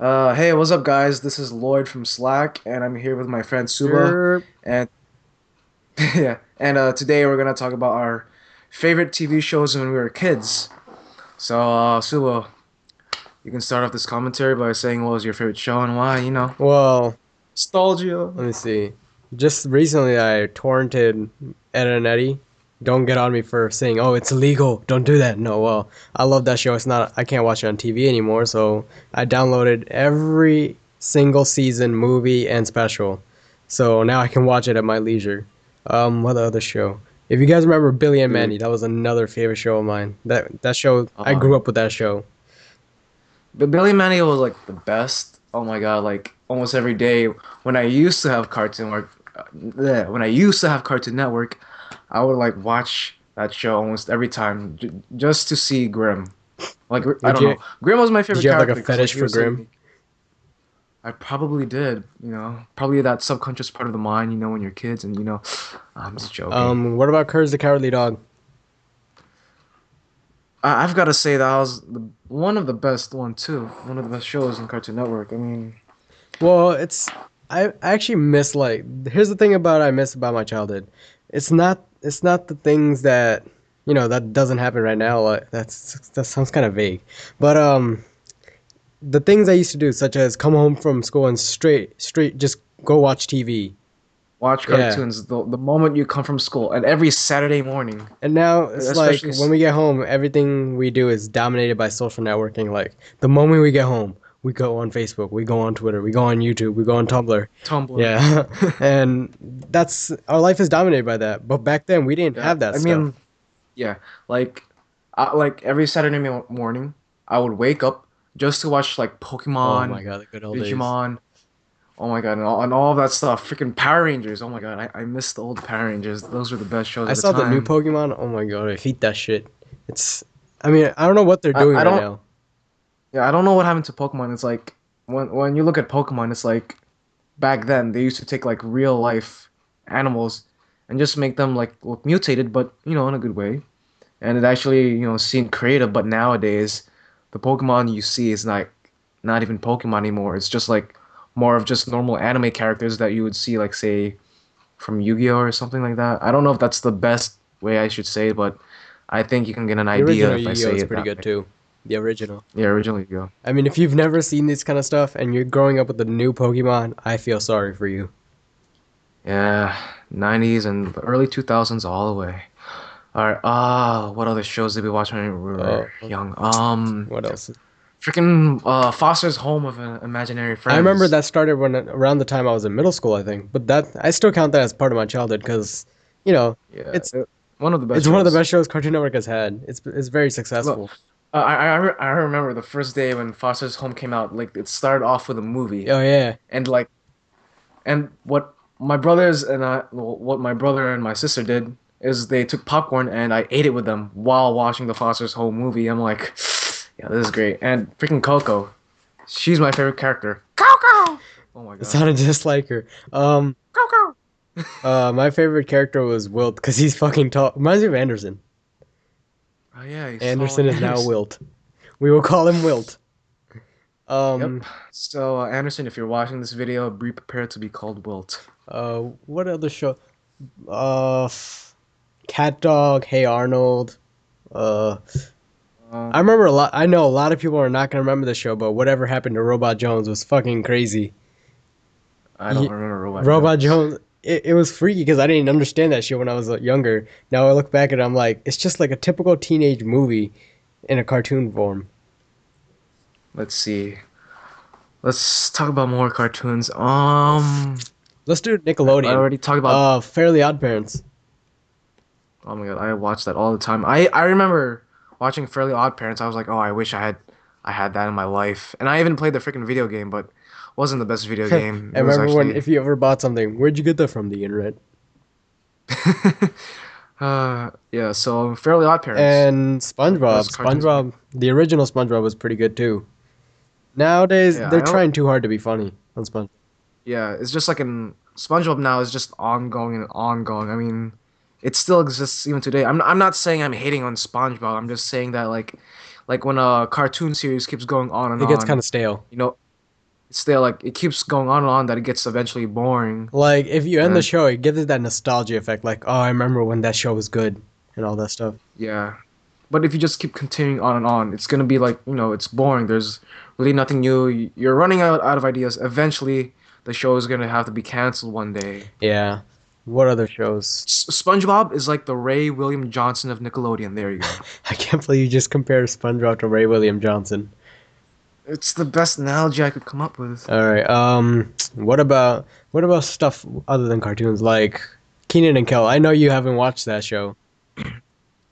Hey, what's up, guys? This is Lloyd from Slack, and I'm here with my friend Suba, Er, and yeah, and today we're gonna talk about our favorite TV shows when we were kids. So, Suba, you can start off this commentary by saying what was your favorite show and why. well, Nostalgia. let me see. Just recently, I torrented Ed and Eddie. Don't get on me for saying, "Oh, it's illegal. Don't do that." No, well, I love that show. It's not. I can't watch it on TV anymore, so I downloaded every single season, movie, and special. So now I can watch it at my leisure. What other show? If you guys remember Billy and Dude, Mandy, that was another favorite show of mine. That show, I uh, grew up with that show. but Billy Mandy was like the best. Oh my God, like almost every day when I used to have when I used to have Cartoon Network, I would like watch that show almost every time just to see Grimm. Like I Would don't you? know, Grimm was my Did favorite you have like a character because like fetish he for was so Grimm? unique. I probably did, probably that subconscious part of the mind, when you're kids, and I'm just joking. What about Courage the Cowardly Dog? I've got to say that was one of the best one too, one of the best shows in Cartoon Network. I mean, Well, I actually miss like here's the thing about I miss about my childhood. It's not the things that that doesn't happen right now. Like that sounds kind of vague. But the things I used to do such as come home from school and straight just go watch TV. watch Yeah. cartoons the moment you come from school, and every Saturday morning, And now it's like especially. when we get home, everything we do is dominated by social networking. Like the moment we get home, we go on Facebook, we go on Twitter, we go on YouTube, we go on Tumblr. Tumblr. Yeah. And that's our life is dominated by that. But back then we didn't Yeah, have that I stuff. mean, yeah, like, like every Saturday morning, I would wake up just to watch like Oh my Pokemon, God, the good old days. Digimon. Oh my God, and all of that stuff. Freaking Power Rangers. Oh my God, I miss the old Power Rangers. Those were the best shows I at the saw the new time. Pokemon. Oh my God, I hate that shit. It's I mean, I don't know what they're I, doing I right don't now. yeah, I don't know what happened to Pokemon. It's like when you look at Pokemon, it's like back then they used to take like real life animals and just make them like look mutated, but in a good way. And it actually seemed creative. But nowadays, the Pokemon you see is not even Pokemon anymore. It's just like more of just normal anime characters that you would see, like, say, from Yu-Gi-Oh or something like that. I don't know if that's the best way I should say it, but I think you can get an The idea original if I Yu-Gi-Oh say is it pretty that good way. too. The original. Yeah, originally Yu-Gi-Oh. I mean, if you've never seen this kind of stuff and you're growing up with the new Pokemon, I feel sorry for you. Yeah, 90s and the early 2000s all the way. All right. What other shows did we watch when we were Uh, young? what else? Freaking Foster's Home of Imaginary I remember Friends. that started when around the time I was in middle school, I think. But that I still count that as part of my childhood because, you know, Yeah, it's one of the best it's one of the shows. best shows Cartoon Network has had. It's very Look, successful. I remember the first day when Foster's Home came out. Like it started off with a movie, Oh yeah, and like and what my brothers and I, well, what my brother and my sister did is they took popcorn and I ate it with them while watching the Foster's Home movie. I'm like, yeah, this is great. And freaking Coco, she's my favorite character. Coco. Oh my it God, sounded just like her. Coco. My favorite character was Wilt because he's fucking tall. Reminds me of Anderson. Oh yeah, he's tall Anderson like is now Anderson. Wilt. We will call him Wilt. Yep. Um, So Anderson, if you're watching this video, be prepared to be called Wilt. what other show? Uh, Cat Dog, Hey Arnold. Uh, I Um, remember a lot. I know a lot of people are not gonna remember the show, but whatever happened to Robot Jones was fucking crazy. I don't He, remember Robot Robot Jones. Jones, it was freaky because I didn't understand that shit when I was younger. Now I look back at it, I'm like, it's just like a typical teenage movie in a cartoon form. Let's see. Let's talk about more cartoons. Let's do I Nickelodeon. already talked about. Fairly Odd Parents. Oh my God, I watched that all the time. I remember watching Fairly Odd Parents. I was like, oh, I wish I had that in my life. And I even played the freaking video game, but wasn't the best video I game. It was remember when actually. if you ever bought something, where'd you get that from? The internet. Yeah. So Fairly Odd Parents, And one of the SpongeBob. best cartoons ever. SpongeBob, the original SpongeBob was pretty good too. Nowadays, Yeah, they're trying too hard to be funny on SpongeBob. yeah, it's just like in SpongeBob now is just ongoing and ongoing. I mean, it still exists even today. I'm not saying I'm hating on SpongeBob. I'm just saying that like when a cartoon series keeps going on and It gets kind on, of stale. you know, it's still like it keeps going on and on that it gets eventually boring. Like if you end the And show, it gives it that nostalgia effect. Like, oh, I remember when that show was good and all that stuff. yeah. But if you just keep continuing on and on, it's gonna be like, it's boring. There's really nothing new. You're running out of ideas. Eventually, the show is gonna have to be canceled one day. Yeah. What other shows? SpongeBob is like the Ray William Johnson of Nickelodeon. There you go. I can't believe you just compared SpongeBob to Ray William Johnson. It's the best analogy I could come up with. All right. What about stuff other than cartoons like Keenan and Kel? I know you haven't watched that show.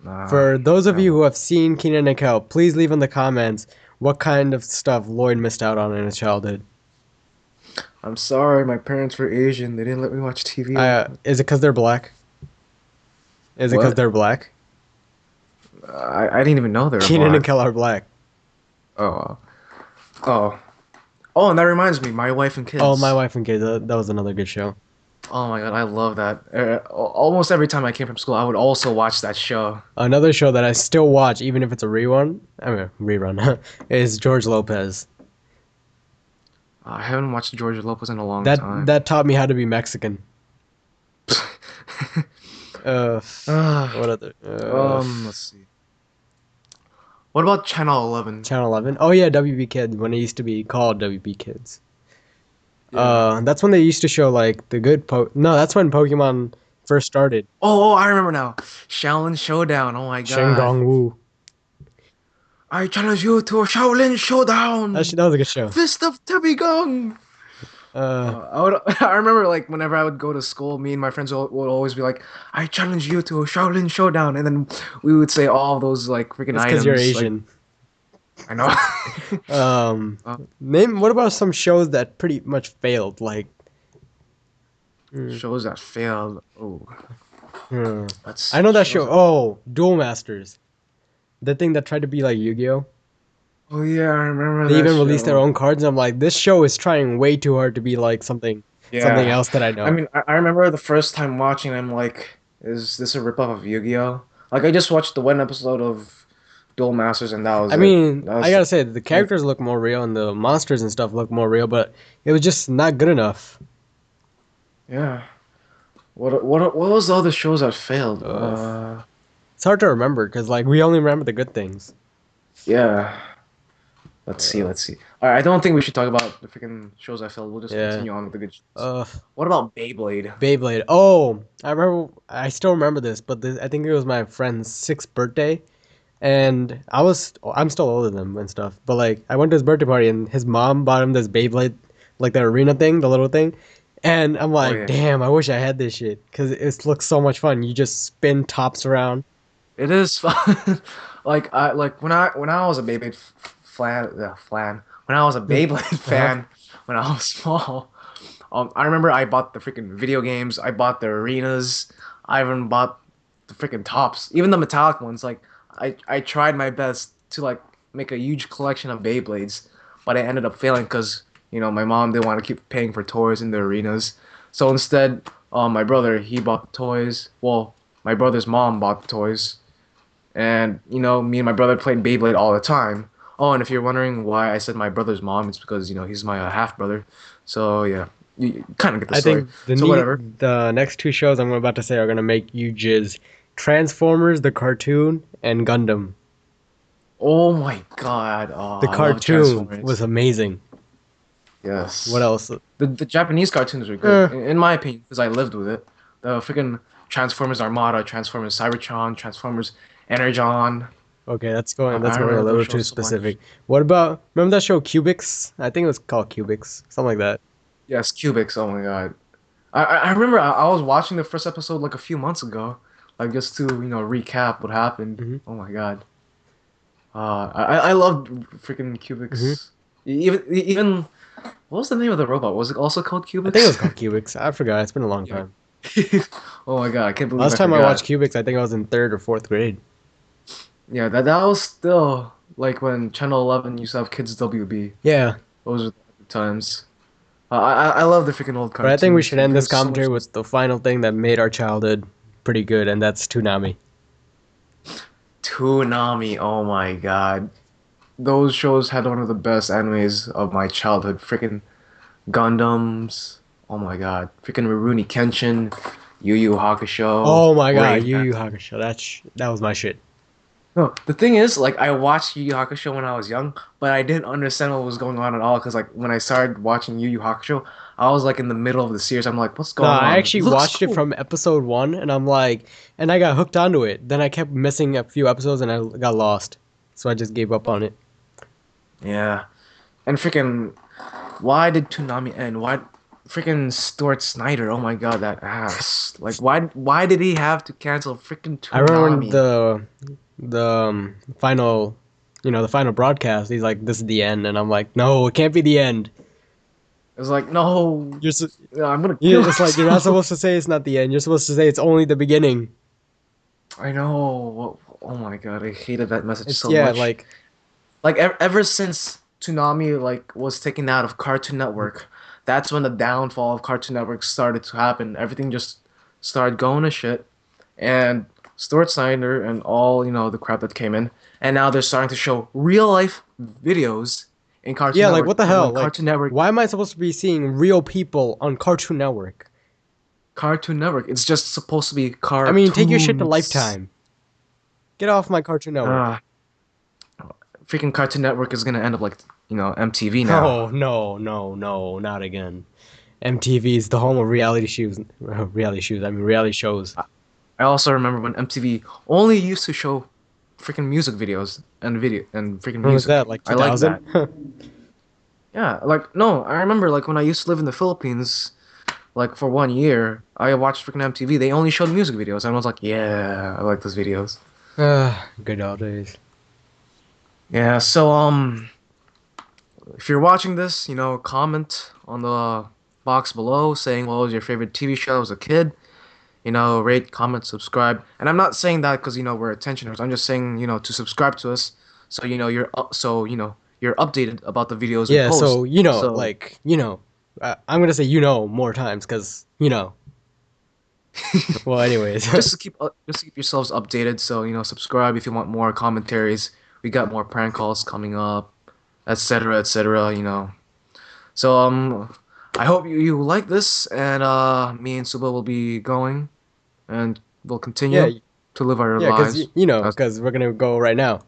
Nah, For those of you no. who have seen Keenan and Kel, please leave in the comments what kind of stuff Lloyd missed out on in his childhood. I'm sorry, my parents were Asian. They didn't let me watch TV a lot. Is it because they're black? Is it because What? they're black? I didn't even know they were Keenan and black. Kel are black. Oh, oh, oh, and that reminds me, My Wife and Oh, My Kids. Wife and Kids. That was another good show. Oh my God, I love that. Almost every time I came from school, I would also watch that show. Another show that I still watch, even if it's a rerun. I mean, rerun is George Lopez. I haven't watched George Lopez in a long time. That taught me how to be Mexican. Uh, Ah, what other? let's see. What about Channel 11? Channel 11. Oh yeah, WB Kids when it used to be called WB Kids. Yeah. That's when they used to show like the good No, that's when Pokemon first started. Oh, I remember now. Shaolin Showdown. Oh my God. Shengong Wu. I challenge you to a Shaolin Showdown. That was a good show. Fist of Gun. Uh, I remember like whenever I would go to school, me and my friends would always be like, "I challenge you to a Shaolin Showdown," and then we would say all those like freaking it's because you're items. Like Asian. I know. Um, Uh, name. What about some shows that pretty much failed? Like, hmm, shows that failed. Oh, hmm. let's I see. know that Shows show. that. Oh, Duel Masters. The thing that tried to be like Yu-Gi-Oh. Oh yeah, I remember They that even released their show. own cards. And I'm like, this show is trying way too hard to be like something Yeah, else that I I know. mean, I remember the first time watching. I'm like, is this a ripoff of Yu-Gi-Oh? Like I just watched the one episode of Duel Masters, and that was I it. mean, That I was gotta say the characters look more real and the monsters and stuff look more real, but it was just not good enough. yeah. What was the other shows that failed? Uh, it's hard to remember because like we only remember the good things. Yeah. Uh, Let's see. All right, I don't think we should talk about the freaking shows I failed. We'll just yeah. continue on with the good shows. Uh, What about Beyblade? Beyblade. Oh, I remember. I still remember this, but I think it was my friend's 6th birthday, and I'm still older than him and stuff. But like, I went to his birthday party, and his mom bought him this Beyblade, like the arena thing, the little thing. And I'm Oh like, yeah, damn, I wish I had this shit because it looks so much fun. You just spin tops around. it is fun. Like when I was a Beyblade flan when I was a Beyblade Uh-huh. fan when I was small. I remember I bought the freaking video games. I bought the arenas. I even bought the freaking tops, even the metallic ones. Like I tried my best to like make a huge collection of Beyblades, but I ended up failing because my mom didn't want to keep paying for toys in the arenas. So instead, my brother he bought the toys. Well, my brother's mom bought the toys, and me and my brother played Beyblade all the time. Oh, and if you're wondering why I said my brother's mom, it's because he's my half brother. So yeah, you kind of get the I story. think So whatever. the next two shows I'm about to say are gonna make you jizz. Transformers, the cartoon, and Gundam. Oh my God. Oh, The I love cartoon was Transformers. amazing. What Yes. else? The Japanese cartoons are good, Eh, in my opinion, because I lived with it. The freaking Transformers Armada, Transformers Cybertron, Transformers Energon. okay, I that's going a remember those little too shows so much. specific. What about remember that show Cubics? I think it was called Cubics, something like that. Yes, Cubics. Oh my God. I remember I was watching the first episode like a few months ago, like just to recap what happened. Hmm. Oh my God. I loved freaking Hmm. Cubics. Even what was the name of the robot? Was it also called I think it was Cubics? called Cubics. I forgot. It's been a long Yeah. time. Oh my God, I can't believe Last I time I watched forgot. Cubics, I think I was in 3rd or 4th grade. Yeah, that was still like when Channel 11 used to have Kids WB. Yeah, Those were the times. I love the freaking old but I think we cartoons. should It end this brings so commentary much. with the final thing that made our childhood pretty good, and that's Toonami. Toonami. Oh my God. those shows had one of the best animes of my childhood. Freaking Gundams. Oh my god. Freaking Rurouni Kenshin, Yu Yu Hakusho, Oh my god, Brave. Yu Yu Hakusho. That was my shit. No, the thing is, like, I watched Yu Yu Hakusho when I was young, but I didn't understand what was going on at all. Because, like, when I started watching Yu Yu Hakusho, I was like in the middle of the series. I'm like, what's No, going I on? It actually looks watched it cool. from episode one, and I'm like, and I got hooked onto it. Then I kept missing a few episodes, and I got lost, so I just gave up on it. Yeah, and freaking, why did Toonami end? Why, freaking Stuart Snyder? Oh my God, that ass! Like, why did he have to cancel freaking I remember when Toonami? the final, the final broadcast. He's like, "This is the end," and I'm like, "No, it can't be the end." It was like, no, You're so, I'm gonna yeah, kill it's like you're not myself. supposed to say it's not the end. You're supposed to say it's only the beginning. I know. Oh my God, I hated that message It's so yeah, much. like Like ever since Toonami like was taken out of Cartoon Network, that's when the downfall of Cartoon Network started to happen. Everything just started going to shit, and Stuart Snyder and all the crap that came in, and now they're starting to show real life videos in Cartoon yeah, like Network. what the And hell? when Like, Cartoon Network, why am I supposed to be seeing real people on Cartoon Network? Cartoon Network, it's just supposed to be I mean, take your shit to cartoons. Lifetime. Get off my Cartoon Network. Uh, freaking Cartoon Network is gonna end up like MTV now. Oh no, no, no, not again. MTV is the home of reality shows. Reality shows. I mean, reality shows. I also remember when MTV only used to show freaking music videos and video and freaking When was music. that? Like I like 2000? that. Yeah, like no, I remember like when I used to live in the Philippines, like for 1 year, I watched freaking MTV. They only showed music videos, and I was like, yeah, I like those videos. Good old days. Yeah, so if you're watching this, comment on the box below saying what was your favorite TV show as a kid. Rate, comment, subscribe. And I'm not saying that because we're attentioners. I'm just saying to subscribe to us, so you're updated about the videos we Yeah, post. so So I'm gonna say more times because Well, anyways, just to keep yourselves updated. So subscribe if you want more commentaries. We got more prank calls coming up, etc., etc. So I hope you like this, and me and Suba will be going, and we'll yeah, continue to live our yeah, because lives. because we're gonna go right now.